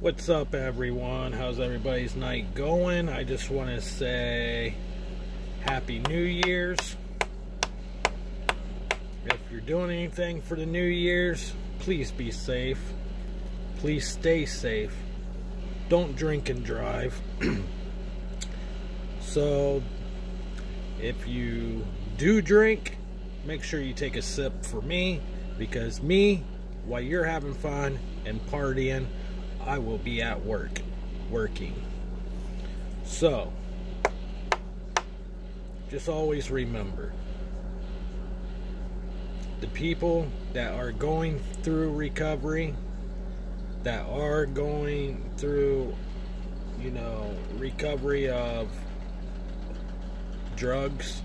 What's up, everyone? How's everybody's night going? I just want to say Happy New Year's. If you're doing anything for the New Year's, please be safe. Please stay safe. Don't drink and drive. So, if you do drink, make sure you take a sip for me, because me, while you're having fun and partying, I will be at work, working. So, just always remember, the people that are going through recovery, that are going through, recovery of drugs,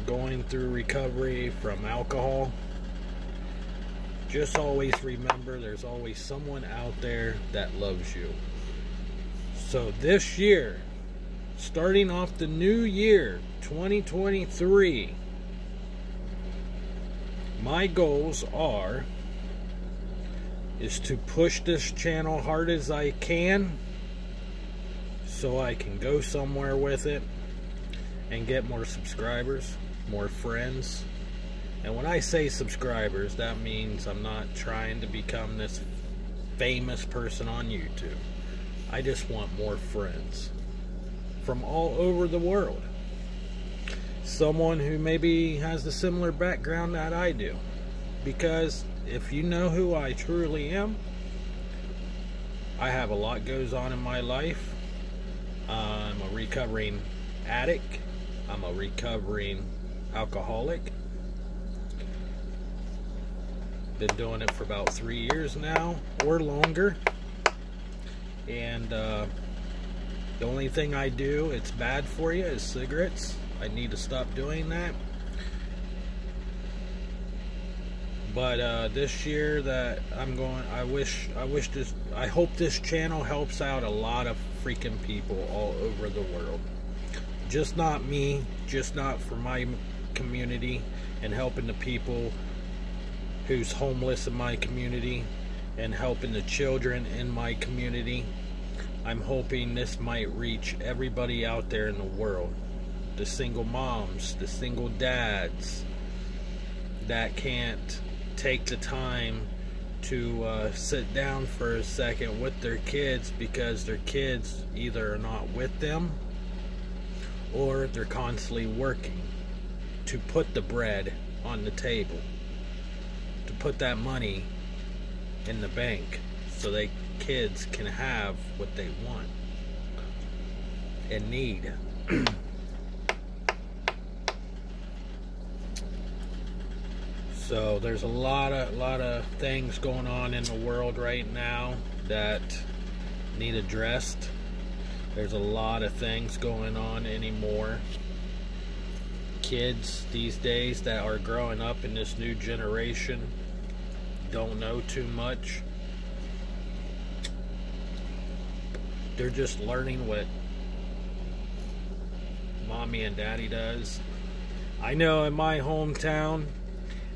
going through recovery from alcohol, just always remember there's always someone out there that loves you. So this year, starting off the new year, 2023, my goals is to push this channel hard as I can so I can go somewhere with it and get more subscribers, more friends. And when I say subscribers, that means I'm not trying to become this famous person on YouTube. I just want more friends from all over the world. Someone who maybe has a similar background that I do. Because if you know who I truly am, I have a lot goes on in my life. I'm a recovering addict. I'm a recovering alcoholic. Been doing it for about 3 years now or longer, and the only thing I do, it's bad for you, is cigarettes. I need to stop doing that. But this year that I'm going, I hope this channel helps out a lot of freaking people all over the world. Just not me, just not for my community, and helping the people who's homeless in my community, and helping the children in my community. I'm hoping this might reach everybody out there in the world. The single moms, the single dads that can't take the time to sit down for a second with their kids because their kids either are not with them or they're constantly working to put the bread on the table, to put that money in the bank so they kids can have what they want and need. So there's a lot of things going on in the world right now that need addressed. There's a lot of things going on anymore. Kids these days that are growing up in this new generation don't know too much. They're just learning what mommy and daddy does. I know in my hometown,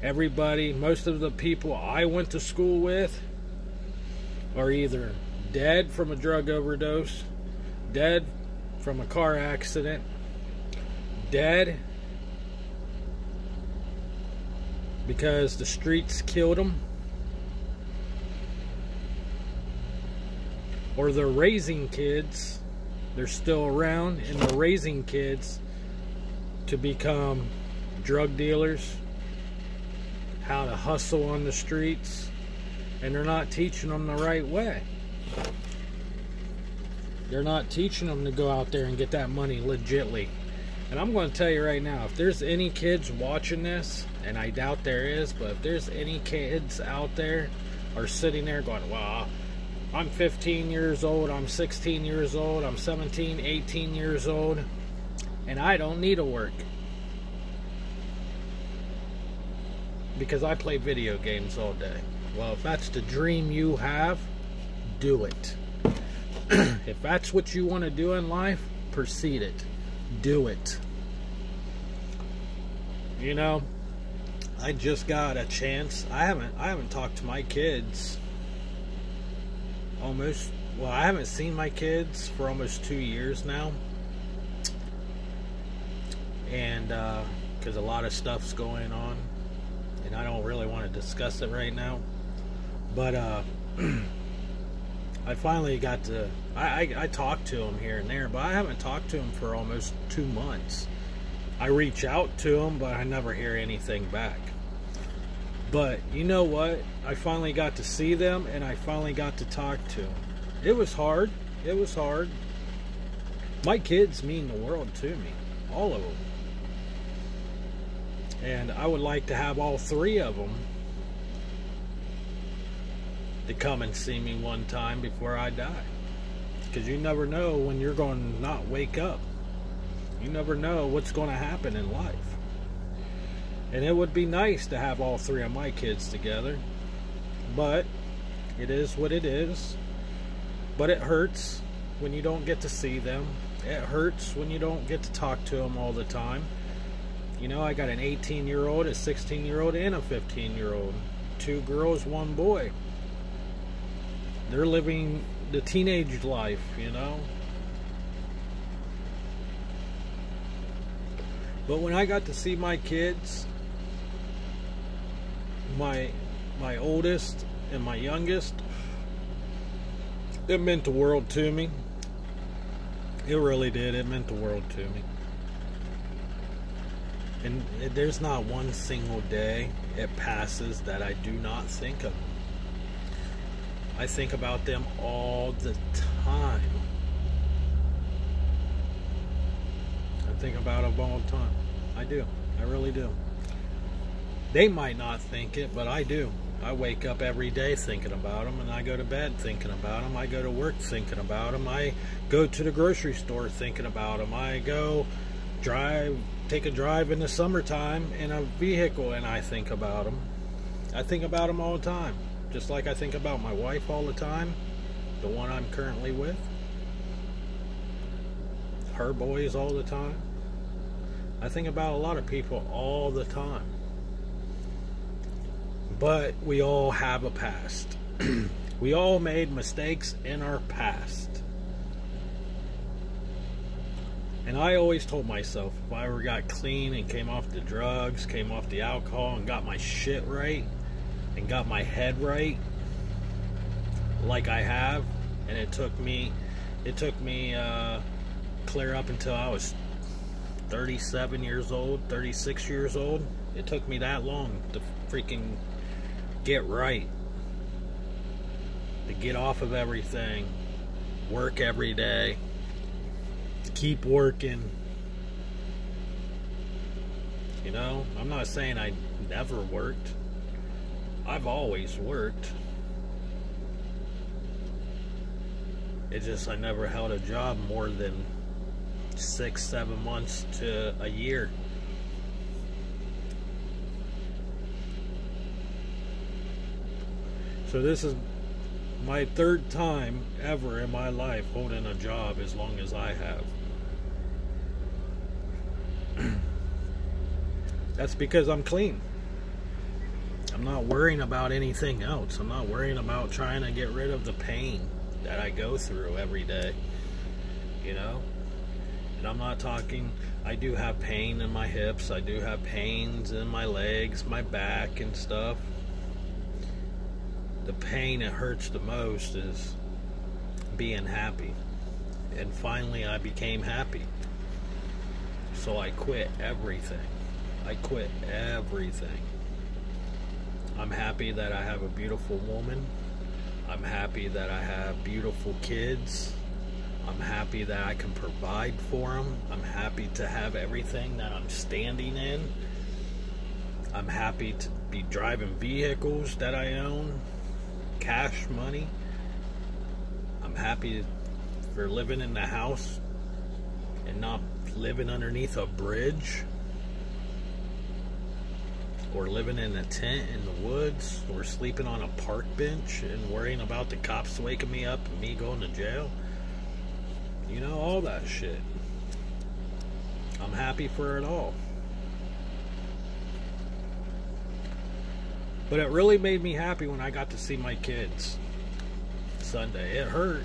everybody, most of the people I went to school with are either dead from a drug overdose, dead from a car accident, dead because the streets killed them, or they're raising kids, they're still around, and they're raising kids to become drug dealers, how to hustle on the streets, and they're not teaching them the right way. They're not teaching them to go out there and get that money legitly. And I'm going to tell you right now, if there's any kids watching this, and I doubt there is, but if there's any kids out there are sitting there going, well, I'm 15 years old, I'm 16 years old, I'm 17, 18 years old, and I don't need to work because I play video games all day. Well, if that's the dream you have, do it. If that's what you want to do in life, proceed it. Do it. You know, I just got a chance. I haven't talked to my kids almost, well, I haven't seen my kids for almost 2 years now. And because a lot of stuff's going on, and I don't really want to discuss it right now. But I finally got to, I talked to him here and there, but I haven't talked to him for almost 2 months. I reach out to him, but I never hear anything back. But you know what? I finally got to see them, and I finally got to talk to them. It was hard. It was hard. My kids mean the world to me. All of them. And I would like to have all 3 of them to come and see me one time before I die. Because you never know when you're going to not wake up. You never know what's going to happen in life. And it would be nice to have all 3 of my kids together. But it is what it is. But it hurts when you don't get to see them. It hurts when you don't get to talk to them all the time. You know, I got an 18-year-old, a 16-year-old, and a 15-year-old. 2 girls, 1 boy. They're living the teenage life, you know. But when I got to see my kids, my oldest and my youngest, it meant the world to me. It really did. It meant the world to me. And there's not one single day it passes that I do not think of them. I think about them all the time. I think about them all the time. I do. I really do. They might not think it, but I do. I wake up every day thinking about them, and I go to bed thinking about them. I go to work thinking about them. I go to the grocery store thinking about them. I go take a drive in the summertime in a vehicle, and I think about them. I think about them all the time. Just like I think about my wife all the time, the one I'm currently with. Her boys all the time. I think about a lot of people all the time. But we all have a past. We all made mistakes in our past. And I always told myself, if I ever got clean and came off the drugs, came off the alcohol, and got my shit right, and got my head right, like I have, and it took me clear up until I was 37 years old, 36 years old. It took me that long to freaking get right, to get off of everything, work every day, keep working. You know, I'm not saying I never worked. I've always worked. It's just I never held a job more than 6-7 months to a year. So this is my 3rd time ever in my life holding a job as long as I have. That's because I'm clean. I'm not worrying about anything else. I'm not worrying about trying to get rid of the pain that I go through every day. You know? And I'm not talking, I do have pain in my hips. I do have pains in my legs, my back and stuff. The pain that hurts the most is being happy. And finally I became happy. So I quit everything. I quit everything. I'm happy that I have a beautiful woman. I'm happy that I have beautiful kids. I'm happy that I can provide for them. I'm happy to have everything that I'm standing in. I'm happy to be driving vehicles that I own. Cash money. I'm happy for living in the house and not living underneath a bridge, or living in a tent in the woods, or sleeping on a park bench and worrying about the cops waking me up and me going to jail. You know, all that shit. I'm happy for it all. But it really made me happy when I got to see my kids. Sunday. It hurt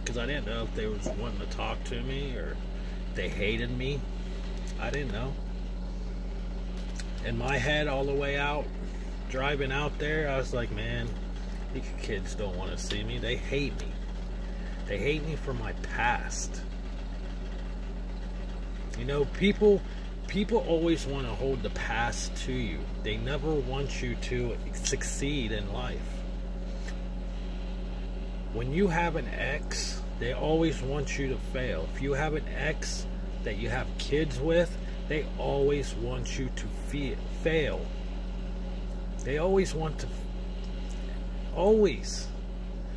because I didn't know if they was wanting to talk to me or they hated me. I didn't know. In my head, all the way out, driving out there, I was like, man, these kids don't want to see me. They hate me. They hate me for my past. You know, people always want to hold the past to you. They never want you to succeed in life. When you have an ex, they always want you to fail. If you have an ex that you have kids with, they always want you to fail. They always want to... Always.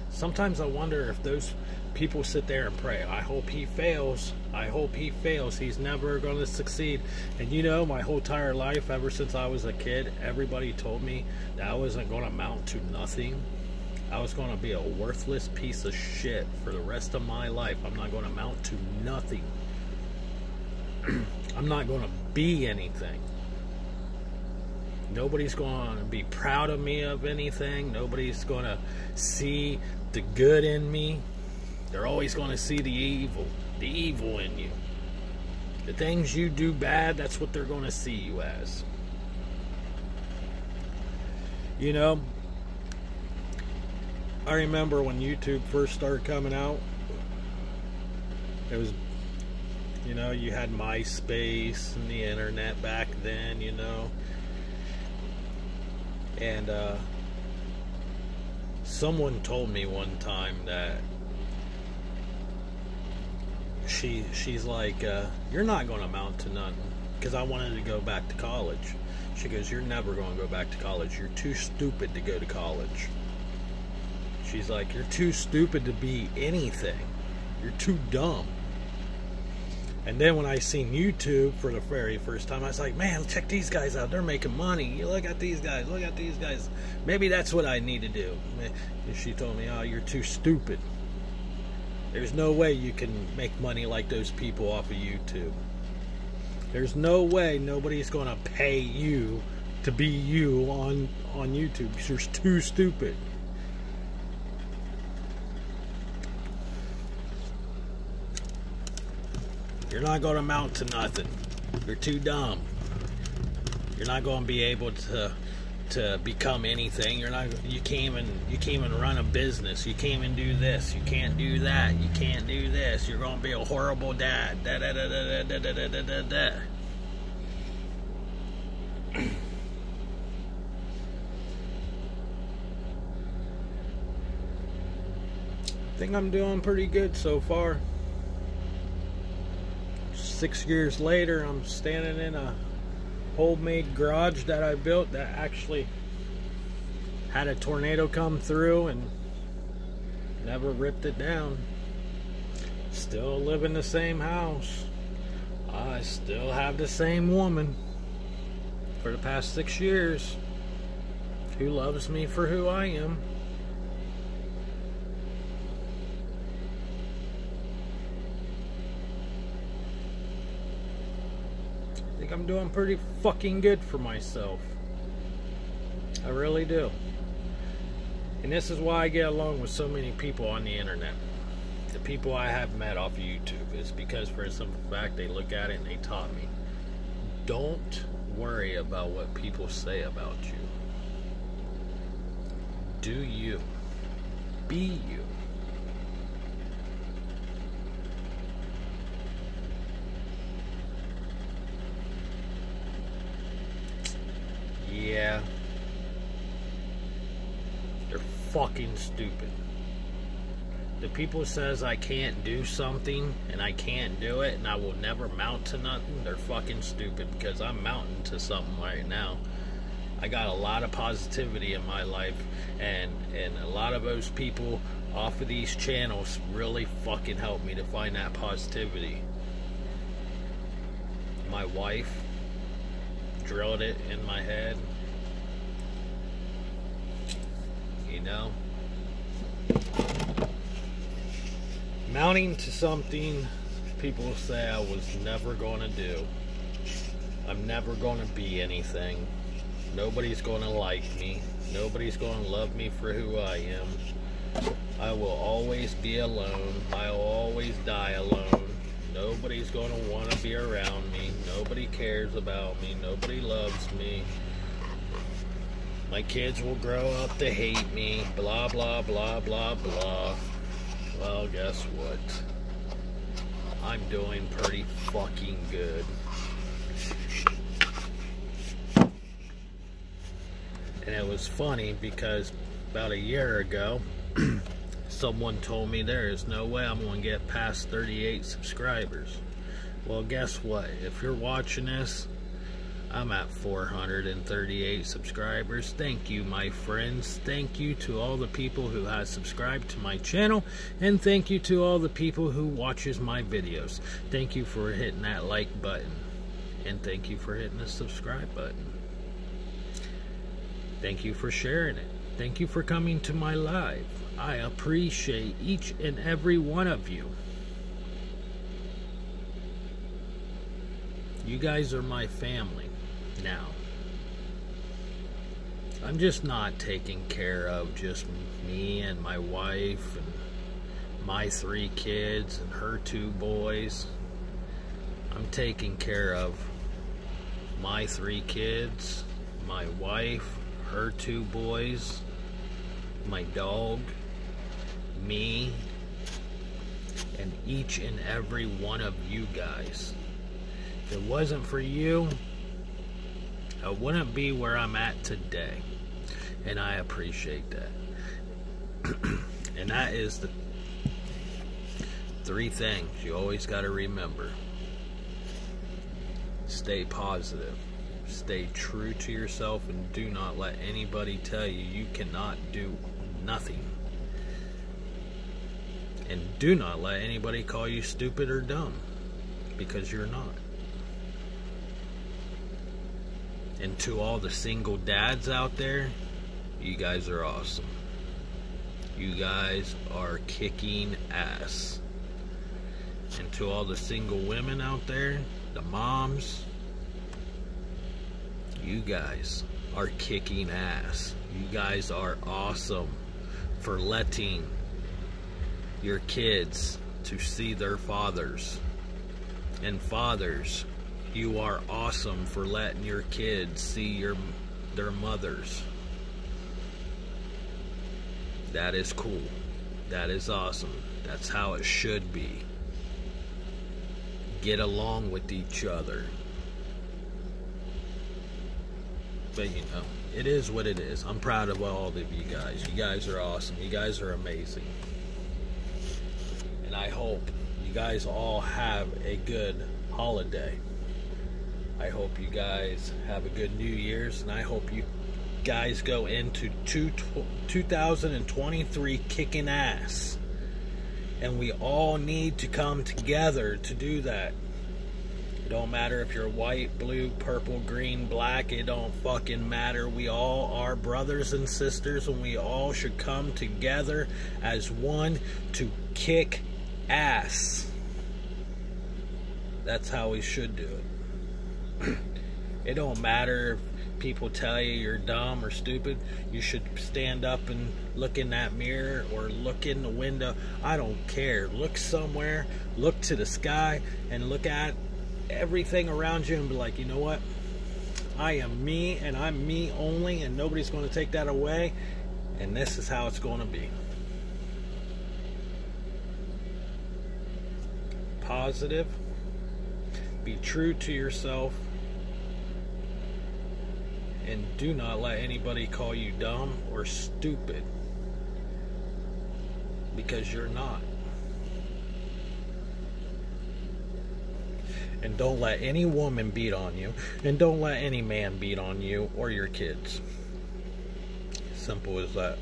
Sometimes I wonder if those people sit there and pray, I hope he fails. I hope he fails. He's never going to succeed. And you know, my whole entire life, ever since I was a kid, everybody told me that I wasn't going to amount to nothing. I was going to be a worthless piece of shit for the rest of my life. I'm not going to amount to nothing. I'm not going to be anything. Nobody's going to be proud of me of anything. Nobody's going to see the good in me. They're always going to see the evil in you. The things you do bad, that's what they're going to see you as. You know, I remember when YouTube first started coming out, it was, you know, you had MySpace and the internet back then, you know. And someone told me one time that she's like, you're not going to amount to nothing, because I wanted to go back to college. She goes, you're never going to go back to college. You're too stupid to go to college. She's like, you're too stupid to be anything. You're too dumb. And then when I seen YouTube for the very first time, I was like, man, check these guys out. They're making money. You look at these guys. Look at these guys. Maybe that's what I need to do. And she told me, oh, you're too stupid. There's no way you can make money like those people off of YouTube. There's no way nobody's going to pay you to be you on YouTube, because you're too stupid. You're not going to amount to nothing. You're too dumb. You're not going to be able to become anything. You can't even run a business. You can't even do this. You can't do that. You can't do this. You're going to be a horrible dad. Da da da da da da da da da da. I think I'm doing pretty good so far. 6 years later, I'm standing in a homemade garage that I built that actually had a tornado come through and never ripped it down. Still live in the same house. I still have the same woman for the past 6 years who loves me for who I am. I think I'm doing pretty fucking good for myself. I really do. And this is why I get along with so many people on the internet. The people I have met off of YouTube is because, for a simple fact, they look at it and they taught me. Don't worry about what people say about you. Do you. Be you. Yeah. They're fucking stupid. The people who says I can't do something and I can't do it and I will never mount to nothing, they're fucking stupid, because I'm mounting to something right now. I got a lot of positivity in my life, and a lot of those people off of these channels really fucking helped me to find that positivity. My wife drilled it in my head. You know? Mounting to something people say I was never going to do. I'm never going to be anything. Nobody's going to like me. Nobody's going to love me for who I am. will always be alone. I'll always die alone. Nobody's going to want to be around me. Nobody cares about me. Nobody loves me. My kids will grow up to hate me. Blah, blah, blah, blah, blah. Well, guess what? I'm doing pretty fucking good. And it was funny because about a year ago, someone told me there is no way I'm going to get past 38 subscribers. Well, guess what? If you're watching this, I'm at 438 subscribers. Thank you, my friends. Thank you to all the people who have subscribed to my channel. And thank you to all the people who watches my videos. Thank you for hitting that like button. And thank you for hitting the subscribe button. Thank you for sharing it. Thank you for coming to my live. I appreciate each and every one of you. You guys are my family now. I'm just not taking care of just me and my wife and my 3 kids and her 2 boys. I'm taking care of my 3 kids, my wife, her 2 boys, my dog, me, and each and every one of you guys. If it wasn't for you, I wouldn't be where I'm at today. And I appreciate that. And that is the 3 things you always got to remember. Stay positive. Stay true to yourself, and do not let anybody tell you you cannot do nothing. And do not let anybody call you stupid or dumb, because you're not. And to all the single dads out there, you guys are awesome. You guys are kicking ass. And to all the single women out there, the moms, you guys are kicking ass. You guys are awesome for letting your kids to see their fathers. And fathers, you are awesome for letting your kids see their mothers. That is cool. That is awesome. That's how it should be. Get along with each other. But you know, it is what it is. I'm proud of all of you guys. You guys are awesome. You guys are amazing. And I hope you guys all have a good holiday. I hope you guys have a good New Year's, and I hope you guys go into 2023 kicking ass. And we all need to come together to do that. It don't matter if you're white, blue, purple, green, black. It don't fucking matter. We all are brothers and sisters, and we all should come together as one to kick ass. That's how we should do it. It don't matter if people tell you you're dumb or stupid. You should stand up and look in that mirror or look in the window. I don't care. Look somewhere, look to the sky, and look at everything around you and be like, you know what? I am me, and I'm me only, and nobody's going to take that away, and this is how it's going to be. Positive. Be true to yourself. And do not let anybody call you dumb or stupid, because you're not. And don't let any woman beat on you, and don't let any man beat on you or your kids. Simple as that.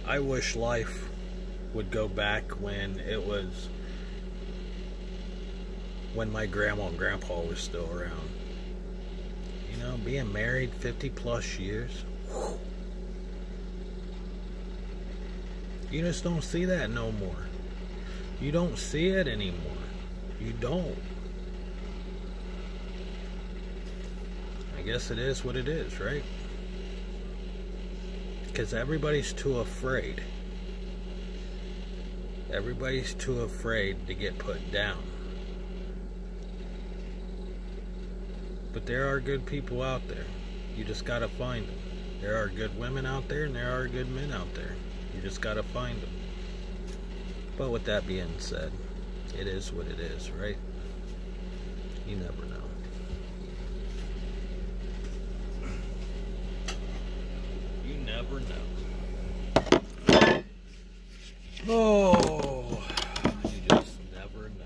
I wish life would go back when my grandma and grandpa was still around. You know, being married 50 plus years. Whew. You just don't see that no more. You don't see it anymore. You don't. I guess it is what it is, right? Because everybody's too afraid. Everybody's too afraid to get put down. But there are good people out there. You just gotta find them. There are good women out there and there are good men out there. You just gotta find them. But with that being said, it is what it is, right? You never know. You never know. Oh, you just never know.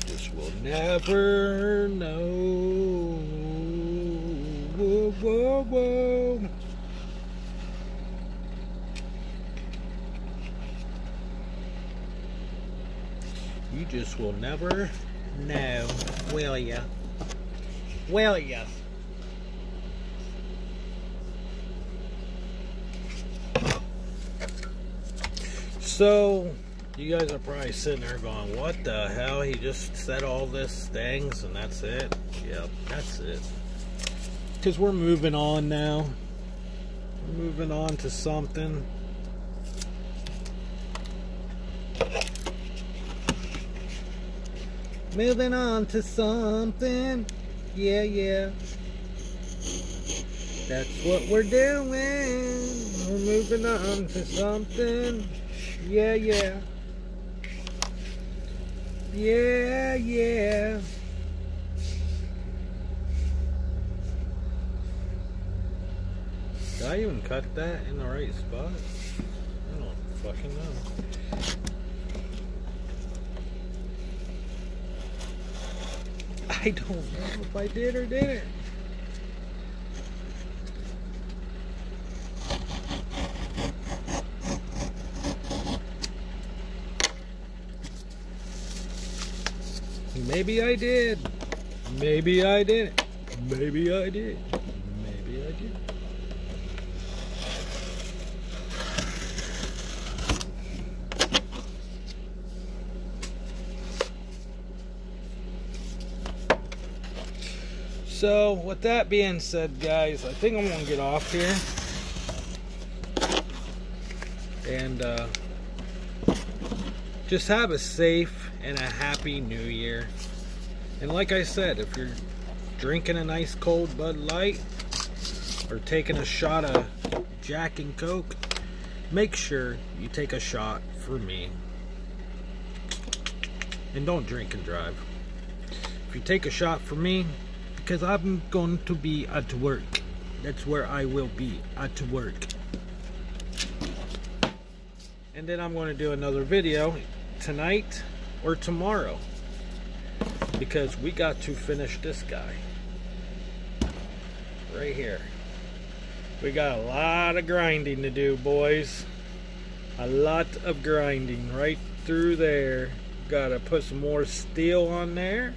Just will never know. Whoa, whoa, whoa. You just will never know, will ya? Will ya? So, you guys are probably sitting there going, what the hell? He just said all this things and that's it? Yep, that's it. Because we're moving on now. We're moving on to something. Moving on to something. Yeah, yeah. That's what we're doing. We're moving on to something. Yeah, yeah. Yeah, yeah. Did I even cut that in the right spot? I don't fucking know. I don't know if I did or didn't. Maybe I did. Maybe I didn't. Maybe I did. Maybe I did. So, with that being said, guys, I think I'm going to get off here. And just have a safe and a happy new year. And like I said, if you're drinking a nice cold Bud Light or taking a shot of Jack and Coke, make sure you take a shot for me. And don't drink and drive. If you take a shot for me, because I'm going to be at work. That's where I will be, at work. And then I'm going to do another video tonight or tomorrow, because we got to finish this guy right here. We got a lot of grinding to do, boys. A lot of grinding right through there. Gotta put some more steel on there.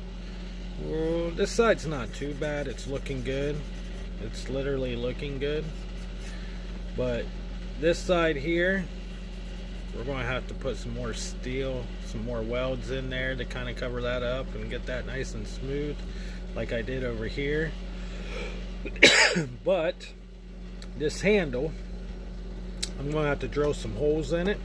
Well, this side's not too bad. It's looking good. It's literally looking good. But this side here, we're going to have to put some more steel, some more welds in there to kind of cover that up and get that nice and smooth like I did over here. But this handle, I'm going to have to drill some holes in it.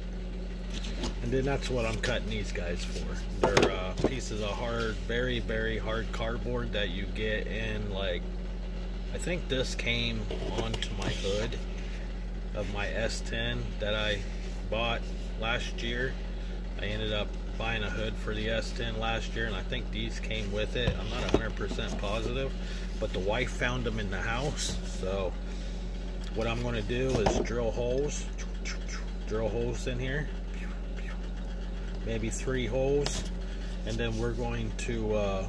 And then that's what I'm cutting these guys for. They're pieces of hard, very, very hard cardboard that you get in, like, I think this came onto my hood of my S10 that I bought last year. I ended up buying a hood for the S10 last year, and I think these came with it. I'm not 100% positive, but the wife found them in the house. So what I'm going to do is drill holes in here. Maybe 3 holes, and then we're going to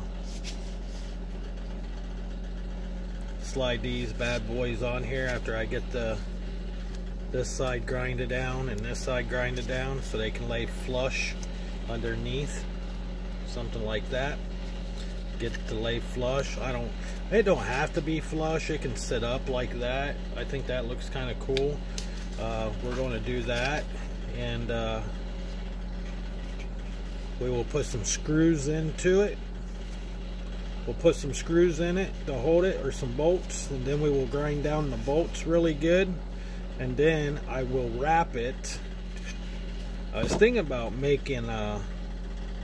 slide these bad boys on here after I get this side grinded down and this side grinded down, so they can lay flush underneath, something like that. Get it to lay flush. It don't have to be flush. It can sit up like that. I think that looks kind of cool. We're going to do that, and We will put some screws into it. We'll put some screws in it to hold it, or some bolts, and then we will grind down the bolts really good, and then I will wrap it. I was thinking about making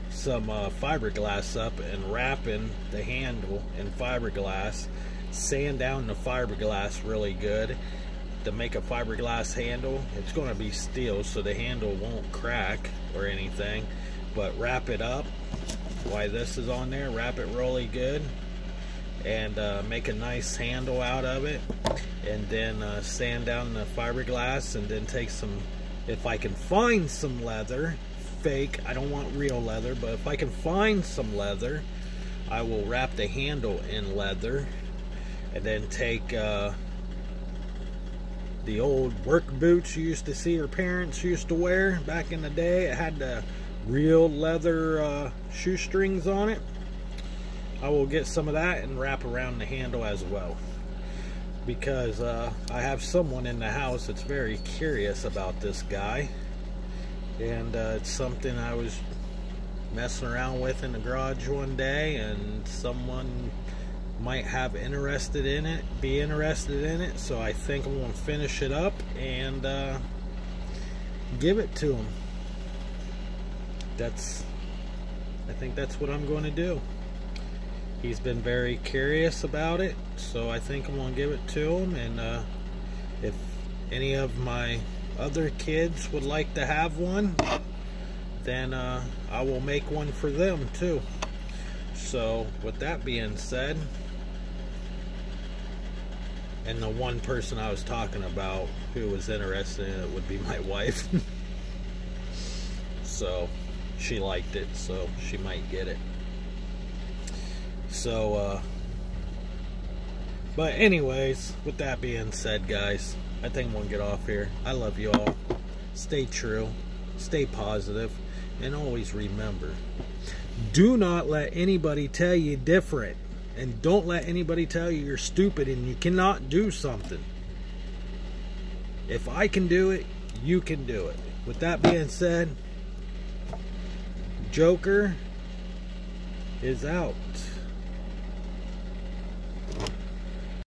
some fiberglass up and wrapping the handle in fiberglass, sand down the fiberglass really good to make a fiberglass handle. It's going to be steel, so the handle won't crack or anything, but wrap it up while this is on there, wrap it really good, and make a nice handle out of it, and then sand down the fiberglass, and then take some, if I can find some leather, fake, I don't want real leather, but if I can find some leather, I will wrap the handle in leather, and then take the old work boots you used to see your parents used to wear back in the day. It had the real leather shoestrings on it. I will get some of that and wrap around the handle as well, because I have someone in the house that's very curious about this guy, and it's something I was messing around with in the garage one day, and someone might have be interested in it, so I think I'm going to finish it up and give it to him. I think that's what I'm going to do. He's been very curious about it, so I think I'm going to give it to him, and if any of my other kids would like to have one, then I will make one for them too. So with that being said, and the one person I was talking about who was interested in it would be my wife. So she liked it, so she might get it. So but anyways, with that being said, guys, I think I'm gonna get off here. I love you all. Stay true, stay positive, and always remember, do not let anybody tell you different, and don't let anybody tell you you're stupid and you cannot do something. If I can do it, you can do it. With that being said, Joker is out.